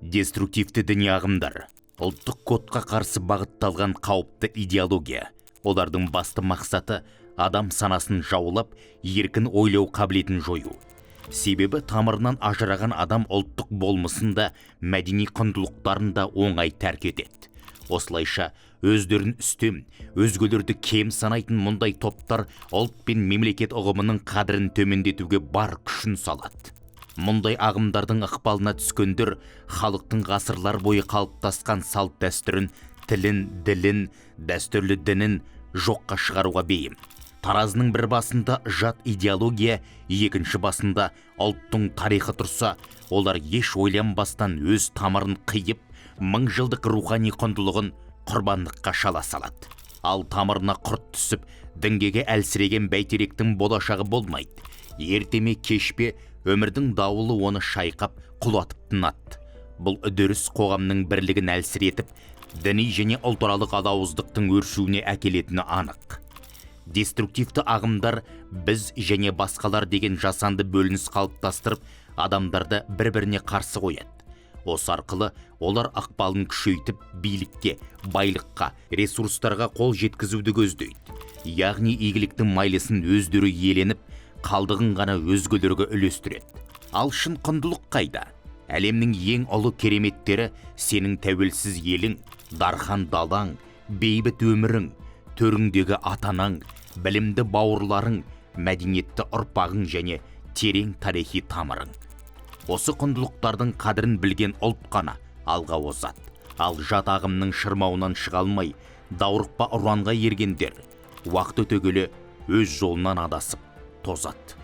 Деструктивті діни ағымдар, ұлттық кодқа қарсы бағытталған қауіпті идеология. Олардың басты мақсаты адам санасын жаулап, еркін ойлау қабілетін жою. Себебі тамырынан ажыраған адам ұлттық болмысында, мәдени құндылықтарында оңай тәрк етеді. Осылайша, өздерін үстем, өзгелерді кем санайтын мұндай топтар ұлт пен мемлекет ұғымының қадірін төмендетуге бар күшін салады. Мұндай ағымдардың ықпалына түскендер халықтың ғасырлар бойы қалыптасқан салт дәстүрін, тілін, ділін, дәстүрлі дінін жоққа шығаруға бейім. Таразының бір басында жат идеология, екінші басында ұлттың тарихы тұрса, олар еш ойланбастан өз тамырын қиып, 1000 жылдық рухани құндылығын құрбандыққа шала салады. Ал тамырына құрт түсіп, діңгеге әлсіреген бәйтеректің болашағы болмайды. Ертеме кешпе өмірдің дауылы оны шайқап, құлатып тынады. Бұл үдеріс қоғамның бірлігін әлсіретіп, діни және ұлтаралық алауыздықтың өршуіне әкелетіні анық. Деструктивті ағымдар біз және басқалар деген жасанды бөлініс қалыптастырып, адамдарды бір-біріне қарсы қояды. Осы арқылы олар ықпалын күшейтіп, билікке, байлыққа, ресурстарға қол жеткізуді көздейді. Яғни игіліктің майлысын өздері иеленіп, қалдығын ғана өзгелерге үлестіреді. Ал шын құндылық қайда? Әлемнің ең ұлы кереметтері сенің тәуелсіз елің, дархан далаң, бейбіт өмірің, төріңдегі атанаң, білімді бауырларың, мәдениетті ұрпағың және терең тарихи тамырың. Осы құндылықтардың қадірін білген ұлт қана алға озады. Ал жат ағымның шырмауынан шыға алмай, даурықпа ұранға ергендер уақыт өте келе өз жолынан адасып тозады.